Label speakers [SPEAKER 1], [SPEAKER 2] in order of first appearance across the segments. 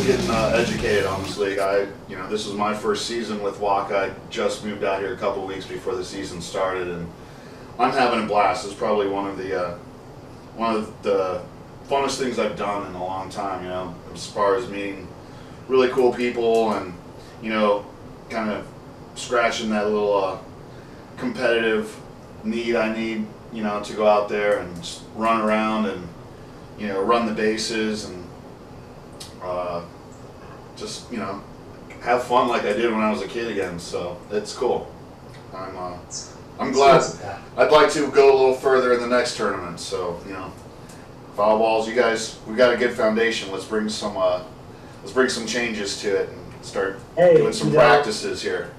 [SPEAKER 1] getting educated on this league. This was my first season with Waka. I just moved out here a couple weeks before the season started, and I'm having a blast. It's probably one of the funnest things I've done in a long time. As far as meeting really cool people and kind of scratching that little competitive need I need, to go out there and just run around and run the bases and just have fun like I did when I was a kid again. So it's cool. I'm glad. I'd like to go a little further in the next tournament. So foul balls, you guys, we got a good foundation. Let's bring some changes to it and start doing some practices here.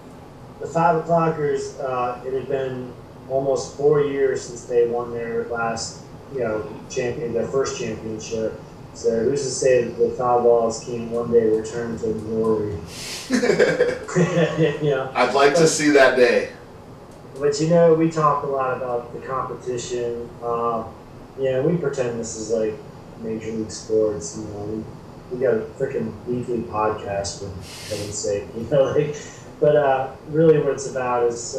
[SPEAKER 2] The 5 o'clockers, it had been almost 4 years since they won their last, their first championship. So who's to say that the foul balls can one day return to glory?
[SPEAKER 1] I'd like to see that day.
[SPEAKER 2] But we talk a lot about the competition. We pretend this is like Major League Sports. We got a freaking weekly podcast, for heaven's sake. But really, what it's about is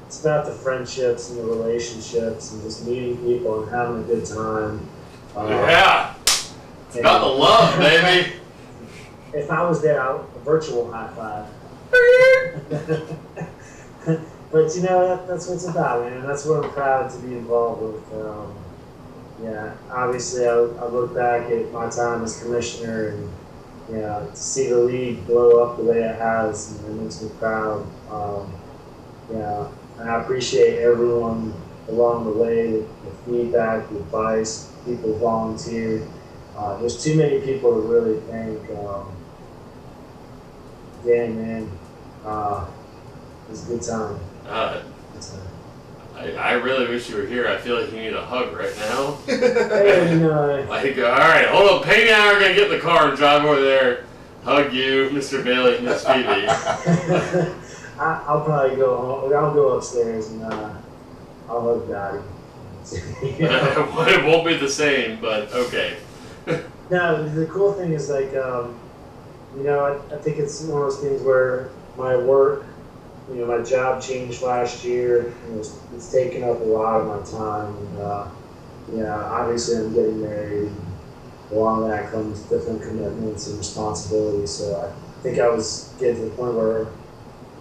[SPEAKER 2] it's about the friendships and the relationships and just meeting people and having a good time.
[SPEAKER 3] Yeah. It's about the love, baby.
[SPEAKER 2] If I was there, a virtual high five. But that's what it's about, man. That's what I'm proud to be involved with. Obviously, I look back at my time as commissioner, and to see the league blow up the way it has, it makes me proud. And I appreciate everyone along the way, the feedback, the advice, people volunteered. There's too many people to really thank. Dang, man, it was a good time.
[SPEAKER 3] I really wish you were here. I feel like you need a hug right now.
[SPEAKER 2] Hey,
[SPEAKER 3] all right, hold on. Peggy and I are going to get in the car and drive over there, hug you, Mr. Bailey, and Miss Phoebe.
[SPEAKER 2] I'll probably go home. I'll go upstairs and I'll hug Daddy.
[SPEAKER 3] It won't be the same, but okay.
[SPEAKER 2] No, the cool thing is I think it's one of those things where my work, my job changed last year, and it's taken up a lot of my time. And obviously I'm getting married. And along with that comes different commitments and responsibilities. So I think I was getting to the point where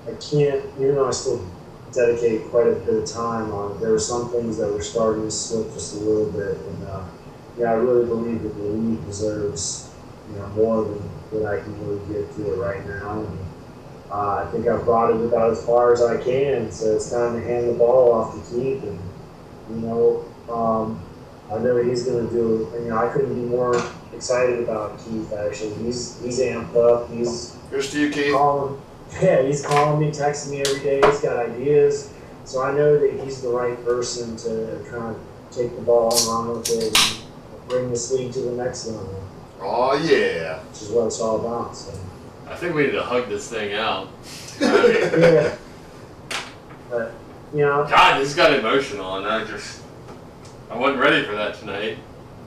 [SPEAKER 2] I can't, even though I still dedicate quite a bit of time on it, there were some things that were starting to slip just a little bit. And I really believe that the league deserves more than what I can really get to it right now. And I think I've brought it about as far as I can, so it's time to hand the ball off to Keith. And I know he's going to do it. I couldn't be more excited about Keith. Actually, he's amped up.
[SPEAKER 1] Here's to you, Keith.
[SPEAKER 2] He's calling me, texting me every day. He's got ideas, so I know that he's the right person to kind of take the ball and run with it and bring this league to the next level.
[SPEAKER 1] Oh yeah,
[SPEAKER 2] which is what it's all about. So.
[SPEAKER 3] I think we need to hug this thing out.
[SPEAKER 2] Yeah. But,
[SPEAKER 3] God, this got emotional, and I wasn't ready for that tonight.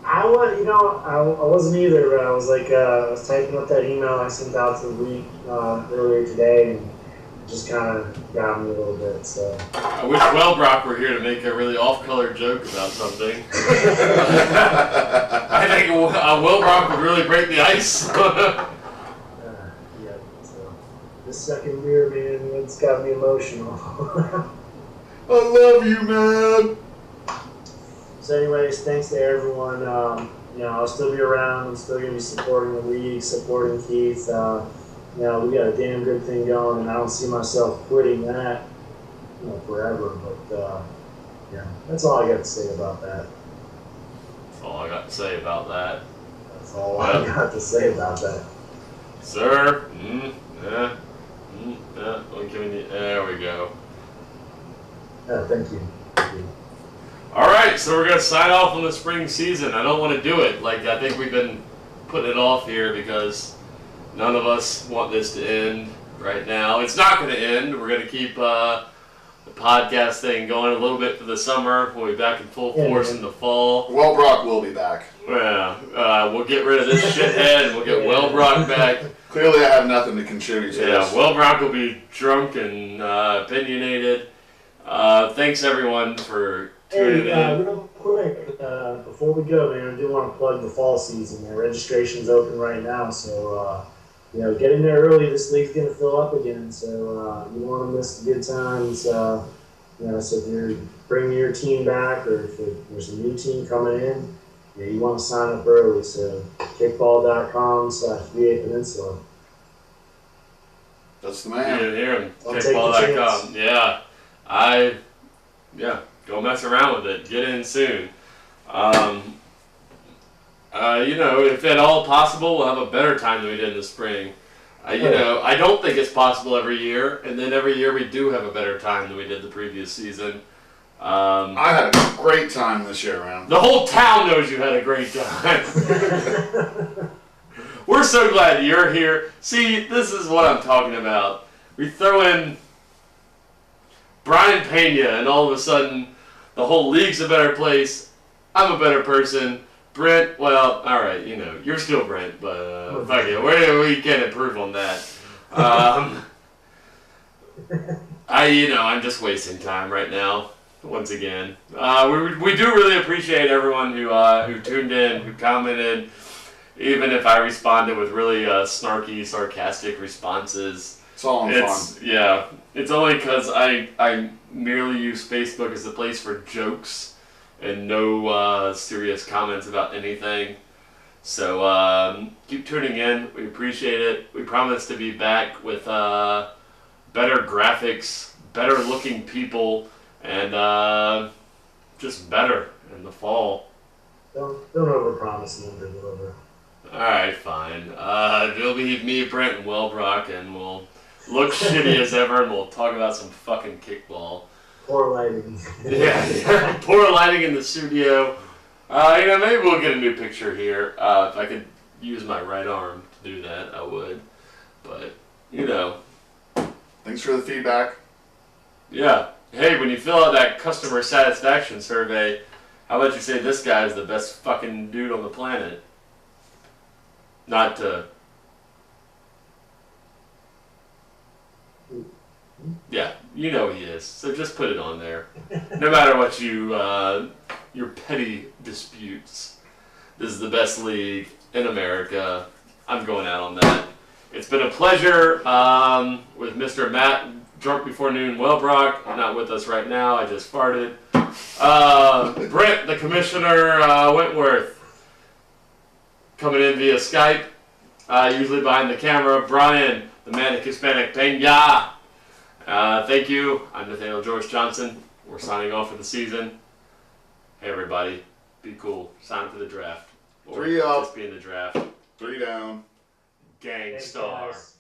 [SPEAKER 2] I wasn't either. I was I was typing up that email I sent out to the league earlier today, and it just kind of got me a little bit. So.
[SPEAKER 3] I wish Wellbrock were here to make a really off-color joke about something. I think Wellbrock would really break the ice.
[SPEAKER 2] This second beer, man, it's got me emotional.
[SPEAKER 1] I love you, man.
[SPEAKER 2] So anyways, thanks to everyone. I'll still be around. I'm still going to be supporting the league, supporting Keith. We got a damn good thing going, and I don't see myself quitting that, forever. But, that's all I got to say about that.
[SPEAKER 3] That's all I got to say about that.
[SPEAKER 2] That's all I got to say about that.
[SPEAKER 3] Sir? There we go.
[SPEAKER 2] Thank you.
[SPEAKER 3] All right, so we're going to sign off on the spring season. I don't want to do it. I think we've been putting it off here because none of us want this to end right now. It's not going to end. We're going to keep the podcast thing going a little bit for the summer. We'll be back in full force in the fall.
[SPEAKER 1] Well, Brock will be back.
[SPEAKER 3] Yeah, we'll get rid of this shithead and we'll get Will Brock back.
[SPEAKER 1] Clearly, I have nothing to contribute to this.
[SPEAKER 3] Will Brock will be drunk and opinionated. Thanks everyone for tuning in.
[SPEAKER 2] Real quick, before we go, man, I do want to plug the fall season. Man. Registration's open right now, so get in there early. This league's gonna fill up again, so you don't want to miss the good times. So if you're bringing your team back, or if there's a new team coming in, you want to sign up early. So kickball.com/VA Peninsula.
[SPEAKER 1] That's the
[SPEAKER 3] You
[SPEAKER 1] man.
[SPEAKER 3] didn't hear him.
[SPEAKER 2] I'll take the
[SPEAKER 3] Kickball.com. Go mess around with it. Get in soon. If at all possible, we'll have a better time than we did in the spring. I don't think it's possible every year, and then every year we do have a better time than we did the previous season.
[SPEAKER 1] I had a great time this year, man.
[SPEAKER 3] The whole town knows you had a great time. We're so glad you're here. See, this is what I'm talking about. We throw in Brian Pena, and all of a sudden, the whole league's a better place. I'm a better person. Brent, well, all right, you're still Brent, but fuck it, we can't improve on that. I'm just wasting time right now. Once again, we do really appreciate everyone who tuned in, who commented, even if I responded with really snarky, sarcastic responses.
[SPEAKER 1] It's all in fun.
[SPEAKER 3] Yeah, it's only because I merely use Facebook as a place for jokes and no serious comments about anything. So keep tuning in. We appreciate it. We promise to be back with better graphics, better looking people, and just better in the fall.
[SPEAKER 2] Don't overpromise and underdeliver.
[SPEAKER 3] Alright, fine. It'll be me, Brent, and Will Brock, and we'll look shitty as ever, and we'll talk about some fucking kickball.
[SPEAKER 2] Poor lighting.
[SPEAKER 3] Yeah. Poor lighting in the studio. Maybe we'll get a new picture here. If I could use my right arm to do that, I would. But,
[SPEAKER 1] Thanks for the feedback.
[SPEAKER 3] Yeah. Hey, when you fill out that customer satisfaction survey, how about you say this guy is the best fucking dude on the planet? Not to... Yeah, you know he is. So just put it on there. No matter what your petty disputes. This is the best league in America. I'm going out on that. It's been a pleasure with Mr. Matt, Drunk Before Noon Wellbrock. Not with us right now. I just farted. Brent, the Commissioner Wentworth, coming in via Skype. Usually behind the camera. Brian, the Manic Hispanic Pena. Thank you. I'm Nathaniel George Johnson. We're signing off for the season. Hey everybody, be cool. Sign up for the draft. Or
[SPEAKER 1] 3 up.
[SPEAKER 3] just be in the draft.
[SPEAKER 1] 3 down.
[SPEAKER 3] Gang
[SPEAKER 2] Thanks,
[SPEAKER 3] star.
[SPEAKER 2] guys.